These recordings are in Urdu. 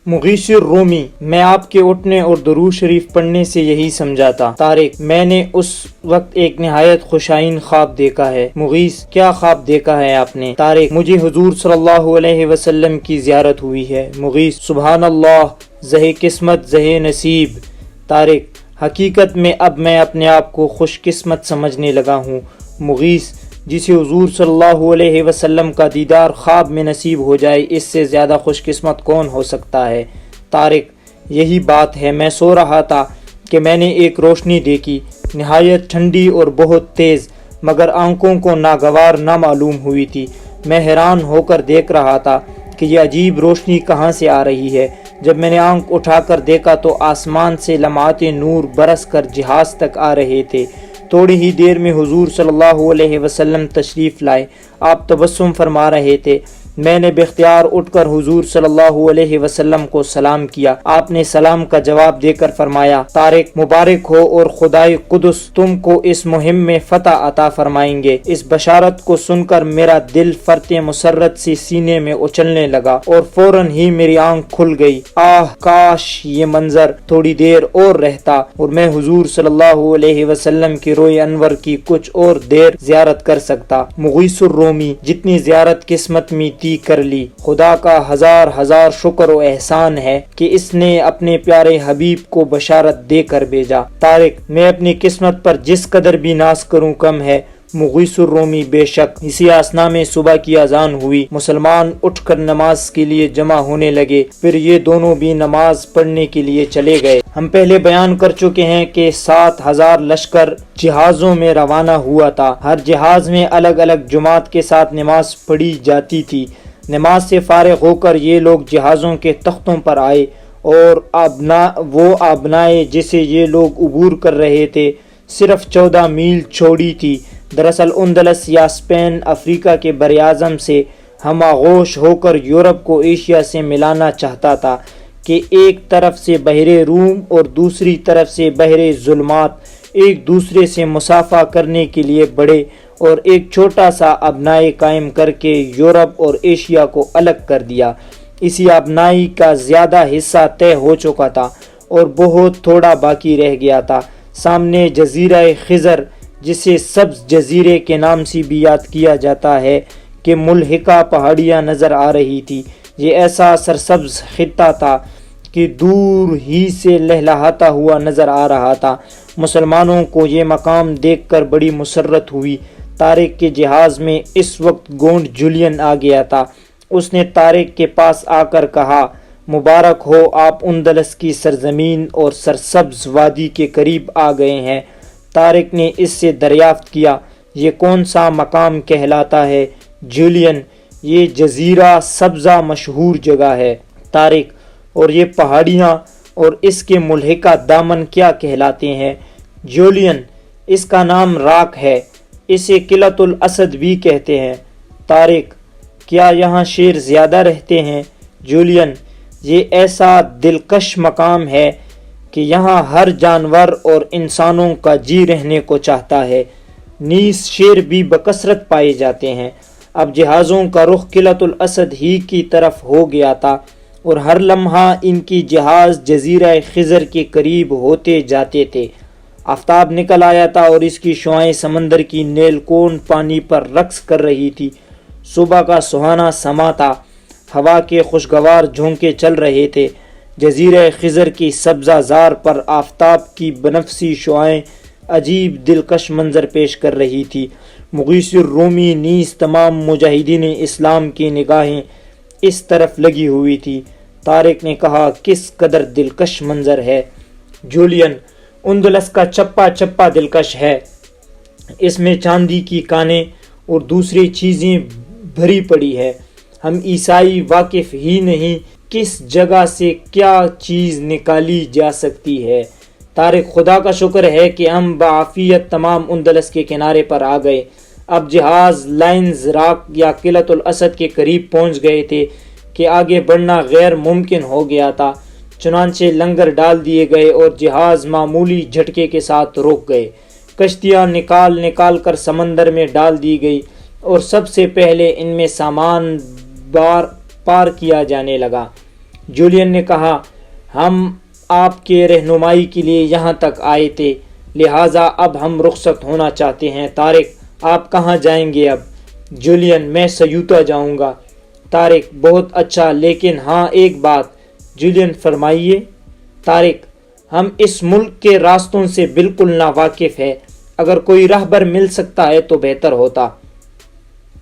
مغیث الرومی: میں آپ کے اٹھنے اور درود شریف پڑھنے سے یہی سمجھا تھا۔ طارق: میں نے اس وقت ایک نہایت خوشائن خواب دیکھا ہے۔ مغیث: کیا خواب دیکھا ہے آپ نے؟ طارق: مجھے حضور صلی اللہ علیہ وسلم کی زیارت ہوئی ہے۔ مغیث: سبحان اللہ، زہ قسمت زہ نصیب۔ طارق: حقیقت میں اب میں اپنے آپ کو خوش قسمت سمجھنے لگا ہوں۔ مغیث: جسے حضور صلی اللہ علیہ وسلم کا دیدار خواب میں نصیب ہو جائے، اس سے زیادہ خوش قسمت کون ہو سکتا ہے؟ طارق: یہی بات ہے، میں سو رہا تھا کہ میں نے ایک روشنی دیکھی، نہایت ٹھنڈی اور بہت تیز، مگر آنکھوں کو ناگوار نہ معلوم ہوئی تھی۔ میں حیران ہو کر دیکھ رہا تھا کہ یہ عجیب روشنی کہاں سے آ رہی ہے۔ جب میں نے آنکھ اٹھا کر دیکھا تو آسمان سے لمعات نور برس کر جہاز تک آ رہے تھے۔ تھوڑی ہی دیر میں حضور صلی اللہ علیہ وسلم تشریف لائے۔ آپ تبسم فرما رہے تھے۔ میں نے باختیار اٹھ کر حضور صلی اللہ علیہ وسلم کو سلام کیا۔ آپ نے سلام کا جواب دے کر فرمایا: طارق، مبارک ہو اور خدائے قدس تم کو اس مہم میں فتح عطا فرمائیں گے۔ اس بشارت کو سن کر میرا دل فرط مسرت سے سینے میں اچھلنے لگا اور فوراً ہی میری آنکھ کھل گئی۔ آہ کاش یہ منظر تھوڑی دیر اور رہتا اور میں حضور صلی اللہ علیہ وسلم کے روئے انور کی کچھ اور دیر زیارت کر سکتا۔ مغیث الرومی: جتنی زیارت قسمت میں تھی کر لی۔ خدا کا ہزار ہزار شکر و احسان ہے کہ اس نے اپنے پیارے حبیب کو بشارت دے کر بھیجا۔ طارق: میں اپنی قسمت پر جس قدر بھی ناز کروں کم ہے۔ مغیث الرومی: بے شک۔ اسی اثنا میں صبح کی اذان ہوئی۔ مسلمان اٹھ کر نماز کے لیے جمع ہونے لگے، پھر یہ دونوں بھی نماز پڑھنے کے لیے چلے گئے۔ ہم پہلے بیان کر چکے ہیں کہ 7,000 لشکر جہازوں میں روانہ ہوا تھا۔ ہر جہاز میں الگ الگ جماعت کے ساتھ نماز پڑھی جاتی تھی۔ نماز سے فارغ ہو کر یہ لوگ جہازوں کے تختوں پر آئے اور وہ آبنائے جسے یہ لوگ عبور کر رہے تھے صرف 14 میل چوڑی تھی۔ دراصل اندلس یا اسپین افریقہ کے بر اعظم سے ہم آغوش ہو کر یورپ کو ایشیا سے ملانا چاہتا تھا کہ ایک طرف سے بحر روم اور دوسری طرف سے بحر ظلمات ایک دوسرے سے مصافحہ کرنے کے لیے بڑھے اور ایک چھوٹا سا آبنائے قائم کر کے یورپ اور ایشیا کو الگ کر دیا۔ اسی آبنائی کا زیادہ حصہ طے ہو چکا تھا اور بہت تھوڑا باقی رہ گیا تھا۔ سامنے جزیرہ خضر، جسے سبز جزیرے کے نام سے بھی یاد کیا جاتا ہے، کہ ملحقہ پہاڑیاں نظر آ رہی تھی۔ یہ ایسا سرسبز خطہ تھا کہ دور ہی سے لہلہاتا ہوا نظر آ رہا تھا۔ مسلمانوں کو یہ مقام دیکھ کر بڑی مسرت ہوئی۔ طارق کے جہاز میں اس وقت گونڈ جولین آ گیا تھا۔ اس نے طارق کے پاس آ کر کہا: مبارک ہو، آپ اندلس کی سرزمین اور سرسبز وادی کے قریب آ گئے ہیں۔ طارق نے اس سے دریافت کیا: یہ کون سا مقام کہلاتا ہے؟ جولین: یہ جزیرہ سبزہ مشہور جگہ ہے۔ طارق: اور یہ پہاڑیاں اور اس کے ملحقہ دامن کیا کہلاتے ہیں؟ جولین: اس کا نام راک ہے، اسے قلعۃ الاسد بھی کہتے ہیں۔ طارق: کیا یہاں شیر زیادہ رہتے ہیں؟ جولین: یہ ایسا دلکش مقام ہے کہ یہاں ہر جانور اور انسانوں کا جی رہنے کو چاہتا ہے، نیز شیر بھی بکثرت پائے جاتے ہیں۔ اب جہازوں کا رخ قلعۃ الاسد ہی کی طرف ہو گیا تھا اور ہر لمحہ ان کی جہاز جزیرہ خضر کے قریب ہوتے جاتے تھے۔ آفتاب نکل آیا تھا اور اس کی شعاعیں سمندر کی نیل کون پانی پر رقص کر رہی تھی۔ صبح کا سہانا سما تھا، ہوا کے خوشگوار جھونکے چل رہے تھے۔ جزیرہ خضر کی سبزہ زار پر آفتاب کی بنفسی شعاعیں عجیب دلکش منظر پیش کر رہی تھی۔ مغیث الرومی نیز تمام مجاہدین اسلام کی نگاہیں اس طرف لگی ہوئی تھی۔ طارق نے کہا: کس قدر دلکش منظر ہے؟ جولین: اندلس کا چپا چپا دلکش ہے، اس میں چاندی کی کانیں اور دوسری چیزیں بھری پڑی ہے۔ ہم عیسائی واقف ہی نہیں کس جگہ سے کیا چیز نکالی جا سکتی ہے۔ طارق: خدا کا شکر ہے کہ ہم بعافیت تمام اندلس کے کنارے پر آ گئے۔ اب جہاز لائنز راک یا قلعۃ الاسد کے قریب پہنچ گئے تھے کہ آگے بڑھنا غیر ممکن ہو گیا تھا۔ چنانچہ لنگر ڈال دیے گئے اور جہاز معمولی جھٹکے کے ساتھ رک گئے۔ کشتیاں نکال کر سمندر میں ڈال دی گئی اور سب سے پہلے ان میں سامان پار کیا جانے لگا۔ جولین نے کہا ہم آپ کے رہنمائی کے لیے یہاں تک آئے تھے، لہٰذا اب ہم رخصت ہونا چاہتے ہیں۔ طارق آپ کہاں جائیں گے اب؟ جولین میں سیوطا جاؤں گا۔ طارق بہت اچھا، لیکن ہاں ایک بات۔ جولین فرمائیے۔ طارق ہم اس ملک کے راستوں سے بالکل ناواقف ہے، اگر کوئی راہبر مل سکتا ہے تو بہتر ہوتا۔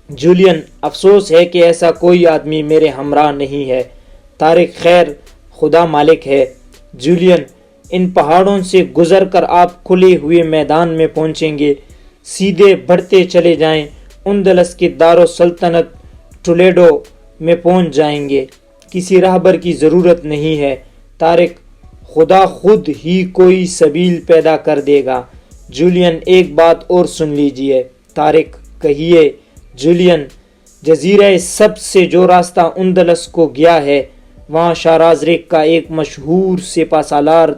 جولین افسوس ہے کہ ایسا کوئی آدمی میرے ہمراہ نہیں ہے۔ طارق خیر خدا مالک ہے۔ جولین ان پہاڑوں سے گزر کر آپ کھلے ہوئے میدان میں پہنچیں گے، سیدھے بڑھتے چلے جائیں، اندلس کے دارالسلطنت ٹولیڈو میں پہنچ جائیں گے۔ کسی راہبر کی ضرورت نہیں ہے طارق، خدا خود ہی کوئی سبیل پیدا کر دے گا۔ جولین ایک بات اور سن لیجئے۔ طارق کہیے۔ جولین جزیرہ سب سے جو راستہ اندلس کو گیا ہے، وہاں شارازریک کا ایک مشہور سپہ سالار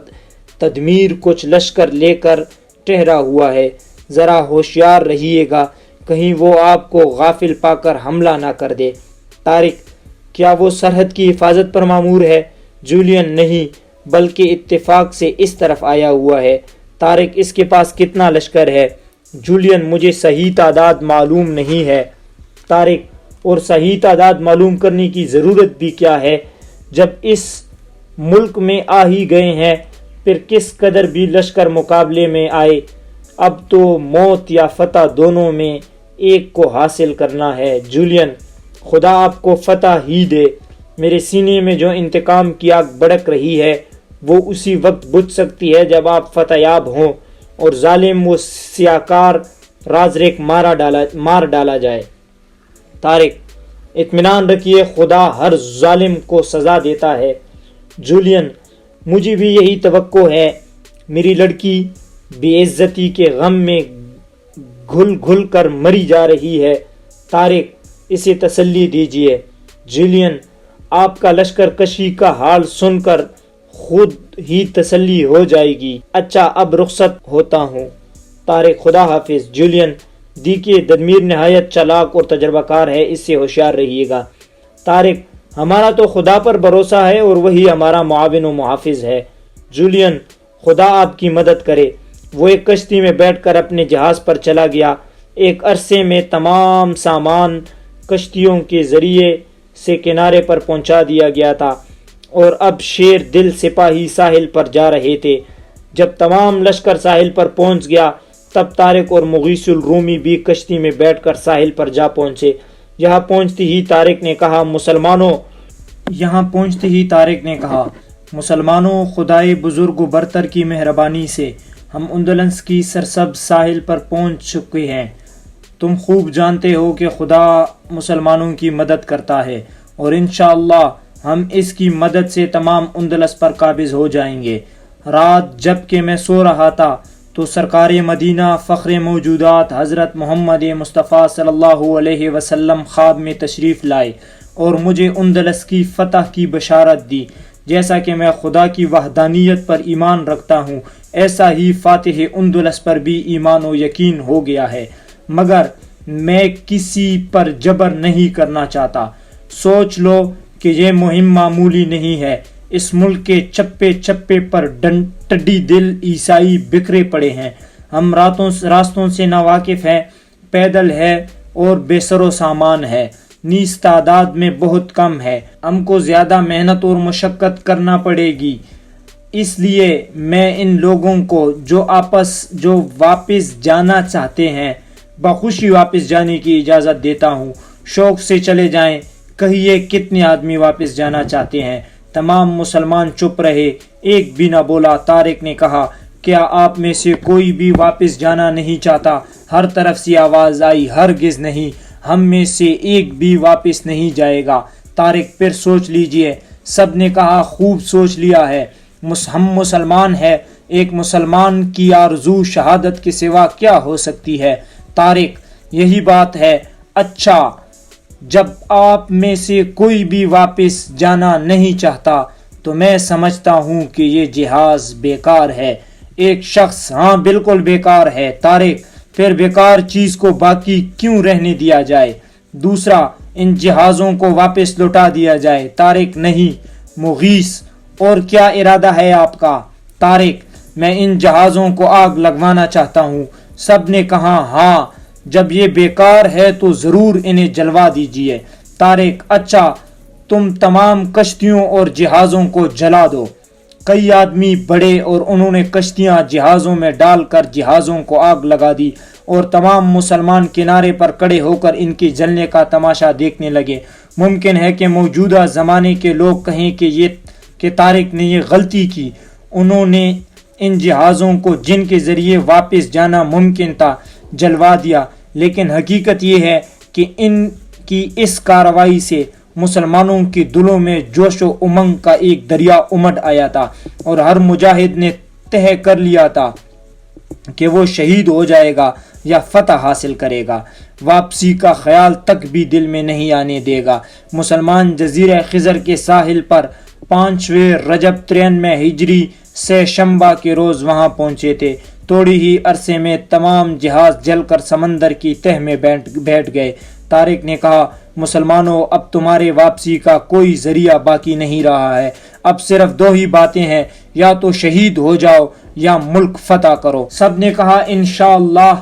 تدمیر کچھ لشکر لے کر ٹھہرا ہوا ہے، ذرا ہوشیار رہیے گا، کہیں وہ آپ کو غافل پا کر حملہ نہ کر دے۔ طارق کیا وہ سرحد کی حفاظت پر مامور ہے؟ جولین نہیں، بلکہ اتفاق سے اس طرف آیا ہوا ہے۔ طارق اس کے پاس کتنا لشکر ہے؟ جولین مجھے صحیح تعداد معلوم نہیں ہے۔ طارق اور صحیح تعداد معلوم کرنے کی ضرورت بھی کیا ہے، جب اس ملک میں آ ہی گئے ہیں، پھر کس قدر بھی لشکر مقابلے میں آئے، اب تو موت یا فتح دونوں میں ایک کو حاصل کرنا ہے۔ جولین خدا آپ کو فتح ہی دے۔ میرے سینے میں جو انتقام کی آگ بھڑک رہی ہے وہ اسی وقت بجھ سکتی ہے جب آپ فتح یاب ہوں اور ظالم و سیاکار رازریک مار ڈالا جائے۔ طارق اطمینان رکھیے، خدا ہر ظالم کو سزا دیتا ہے۔ جولین مجھے بھی یہی توقع ہے، میری لڑکی بے عزتی کے غم میں گھل گھل کر مری جا رہی ہے۔ طارق اسے تسلی دیجیے۔ جولین آپ کا لشکر کشی کا حال سن کر خود ہی تسلی ہو جائے گی۔ اچھا اب رخصت ہوتا ہوں۔ طارق خدا حافظ۔ جولین دیکھیے تدمیر نہایت چالاک اور تجربہ کار ہے، اس سے ہوشیار رہیے گا۔ طارق ہمارا تو خدا پر بھروسہ ہے اور وہی ہمارا معاون و محافظ ہے۔ جولین خدا آپ کی مدد کرے۔ وہ ایک کشتی میں بیٹھ کر اپنے جہاز پر چلا گیا۔ ایک عرصے میں تمام سامان کشتیوں کے ذریعے سے کنارے پر پہنچا دیا گیا تھا اور اب شیر دل سپاہی ساحل پر جا رہے تھے۔ جب تمام لشکر ساحل پر پہنچ گیا تب طارق اور مغیث الرومی بھی کشتی میں بیٹھ کر ساحل پر جا پہنچے۔ یہاں پہنچتے ہی طارق نے کہا مسلمانوں خدائے بزرگ و برتر کی مہربانی سے ہم اندلس کی سرسبز ساحل پر پہنچ چکے ہیں۔ تم خوب جانتے ہو کہ خدا مسلمانوں کی مدد کرتا ہے اور انشاءاللہ ہم اس کی مدد سے تمام اندلس پر قابض ہو جائیں گے۔ رات جب کہ میں سو رہا تھا تو سرکار مدینہ فخر موجودات حضرت محمد مصطفیٰ صلی اللہ علیہ وسلم خواب میں تشریف لائے اور مجھے اندلس کی فتح کی بشارت دی۔ جیسا کہ میں خدا کی وحدانیت پر ایمان رکھتا ہوں، ایسا ہی فاتح اندلس پر بھی ایمان و یقین ہو گیا ہے، مگر میں کسی پر جبر نہیں کرنا چاہتا۔ سوچ لو کہ یہ مہم معمولی نہیں ہے۔ اس ملک کے چپے چپے پر ٹڈی دل عیسائی بکھرے پڑے ہیں۔ ہم راستوں سے ناواقف ہیں، پیدل ہے اور بے سر و سامان ہے، نیز تعداد میں بہت کم ہے۔ ہم کو زیادہ محنت اور مشقت کرنا پڑے گی۔ اس لیے میں ان لوگوں کو جو واپس جانا چاہتے ہیں بخوشی واپس جانے کی اجازت دیتا ہوں۔ شوق سے چلے جائیں۔ کہیے کتنے آدمی واپس جانا چاہتے ہیں؟ تمام مسلمان چپ رہے، ایک بھی نہ بولا۔ طارق نے کہا کیا آپ میں سے کوئی بھی واپس جانا نہیں چاہتا؟ ہر طرف سے آواز آئی ہرگز نہیں، ہم میں سے ایک بھی واپس نہیں جائے گا۔ طارق پھر سوچ لیجئے۔ سب نے کہا خوب سوچ لیا ہے، ہم مسلمان ہیں، ایک مسلمان کی آرزو شہادت کے سوا کیا ہو سکتی ہے؟ طارق یہی بات ہے۔ اچھا جب آپ میں سے کوئی بھی واپس جانا نہیں چاہتا تو میں سمجھتا ہوں کہ یہ جہاز بیکار ہے۔ ایک شخص ہاں بالکل بیکار ہے۔ طارق پھر بیکار چیز کو باقی کیوں رہنے دیا جائے؟ دوسرا ان جہازوں کو واپس لوٹا دیا جائے۔ طارق نہیں، مغیث اور کیا ارادہ ہے آپ کا؟ طارق میں ان جہازوں کو آگ لگوانا چاہتا ہوں۔ سب نے کہا ہاں، جب یہ بیکار ہے تو ضرور انہیں جلوا دیجئے۔ طارق اچھا، تم تمام کشتیوں اور جہازوں کو جلا دو۔ کئی آدمی بڑھے اور انہوں نے کشتیاں جہازوں میں ڈال کر جہازوں کو آگ لگا دی اور تمام مسلمان کنارے پر کھڑے ہو کر ان کے جلنے کا تماشا دیکھنے لگے۔ ممکن ہے کہ موجودہ زمانے کے لوگ کہیں کہ طارق نے یہ غلطی کی، انہوں نے ان جہازوں کو جن کے ذریعے واپس جانا ممکن تھا جلوا دیا، لیکن حقیقت یہ ہے کہ ان کی اس کارروائی سے مسلمانوں کے دلوں میں جوش و امنگ کا ایک دریا امڈ آیا تھا اور ہر مجاہد نے طے کر لیا تھا کہ وہ شہید ہو جائے گا یا فتح حاصل کرے گا، واپسی کا خیال تک بھی دل میں نہیں آنے دے گا۔ مسلمان جزیرہ خضر کے ساحل پر 5ویں رجب 93 ہجری سے شنبہ کے روز وہاں پہنچے تھے۔ تھوڑی ہی عرصے میں تمام جہاز جل کر سمندر کی تہ میں بیٹھ گئے۔ طارق نے کہا مسلمانوں، اب تمہارے واپسی کا کوئی ذریعہ باقی نہیں رہا ہے، اب صرف 2 ہی باتیں ہیں، یا تو شہید ہو جاؤ یا ملک فتح کرو۔ سب نے کہا انشاءاللہ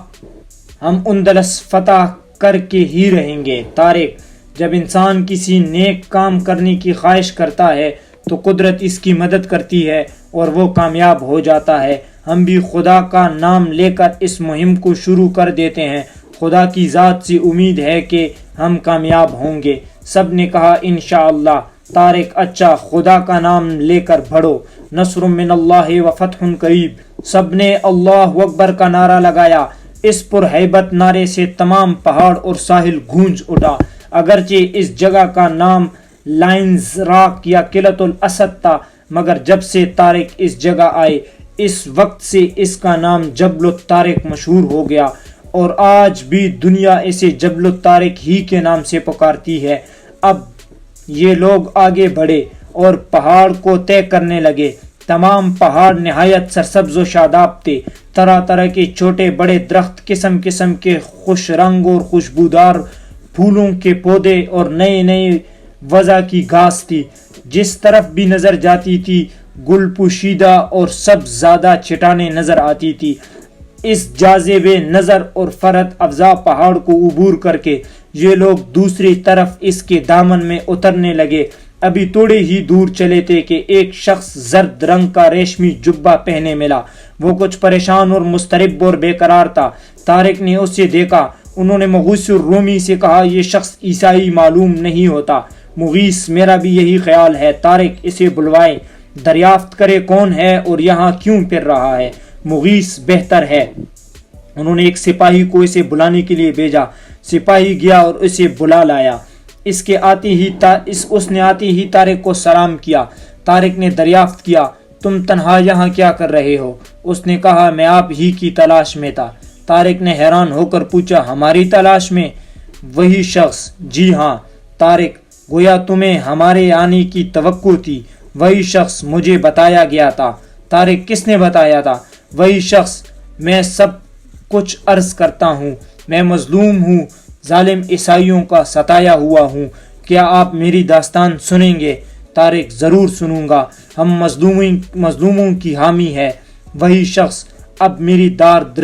ہم اندلس فتح کر کے ہی رہیں گے۔ طارق جب انسان کسی نیک کام کرنے کی خواہش کرتا ہے تو قدرت اس کی مدد کرتی ہے اور وہ کامیاب ہو جاتا ہے۔ ہم بھی خدا کا نام لے کر اس مہم کو شروع کر دیتے ہیں، خدا کی ذات سے امید ہے کہ ہم کامیاب ہوں گے۔ سب نے کہا انشاءاللہ۔ طارق اچھا، خدا کا نام لے کر بڑھو، نصر من اللہ و فتح قریب۔ سب نے اللہ اکبر کا نعرہ لگایا۔ اس پرہیبت نعرے سے تمام پہاڑ اور ساحل گونج اٹھا۔ اگرچہ اس جگہ کا نام لائنز راک یا قلعۃ الاسد تھا، مگر جب سے طارق اس جگہ آئے اس وقت سے اس کا نام جبل الطارق مشہور ہو گیا اور آج بھی دنیا اسے جبل الطارق ہی کے نام سے پکارتی ہے۔ اب یہ لوگ آگے بڑھے اور پہاڑ کو طے کرنے لگے۔ تمام پہاڑ نہایت سرسبز و شاداب تھے، طرح طرح کے چھوٹے بڑے درخت، قسم قسم کے خوش رنگ اور خوشبودار پھولوں کے پودے اور نئے نئے وضع کی گھاس تھی۔ جس طرف بھی نظر جاتی تھی گل پوشیدہ اور سب زیادہ چٹانیں نظر آتی تھی۔ اس جاذب نظر اور فرحت افزا پہاڑ کو عبور کر کے یہ لوگ دوسری طرف اس کے دامن میں اترنے لگے۔ ابھی تھوڑے ہی دور چلے تھے کہ ایک شخص زرد رنگ کا ریشمی جبہ پہنے ملا۔ وہ کچھ پریشان اور مضطرب اور بے قرار تھا۔ طارق نے اسے دیکھا۔ انہوں نے مغیث الرومی سے کہا یہ شخص عیسائی معلوم نہیں ہوتا۔ مغیث میرا بھی یہی خیال ہے۔ طارق اسے بلوائے، دریافت کرے کون ہے اور یہاں کیوں پھر رہا ہے۔ مغیث بہتر ہے۔ انہوں نے ایک سپاہی کو اسے بلانے کے لیے بھیجا۔ سپاہی گیا اور اسے بلا لایا۔ اس نے آتے ہی طارق کو سلام کیا۔ طارق نے دریافت کیا تم تنہا یہاں کیا کر رہے ہو؟ اس نے کہا میں آپ ہی کی تلاش میں تھا۔ طارق نے حیران ہو کر پوچھا ہماری تلاش میں؟ وہی شخص جی ہاں۔ طارق گویا تمہیں ہمارے آنے کی توقع تھی۔ وہی شخص مجھے بتایا گیا تھا۔ طارق کس نے بتایا تھا؟ وہی شخص۔ میں سب کچھ عرض کرتا ہوں، میں مظلوم ہوں، ظالم عیسائیوں کا ستایا ہوا ہوں۔ کیا آپ میری داستان سنیں گے؟ طارق ضرور سنوں گا، ہم مظلوموں کی حامی ہے۔ وہی شخص اب آپ میری داد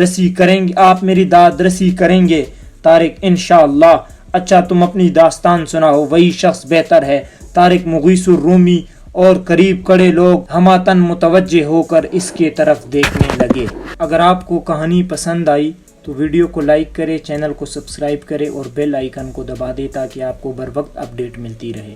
رسی کریں گے؟ طارق انشاءاللہ۔ اچھا تم اپنی داستان سناؤ۔ وہی شخص بہتر ہے۔ طارق مغیث الرومی اور قریب کھڑے لوگ ہماتن متوجہ ہو کر اس کے طرف دیکھنے لگے۔ اگر آپ کو کہانی پسند آئی تو ویڈیو کو لائک کریں، چینل کو سبسکرائب کریں اور بیل آئیکن کو دبا دیں تاکہ آپ کو بر وقت اپڈیٹ ملتی رہے۔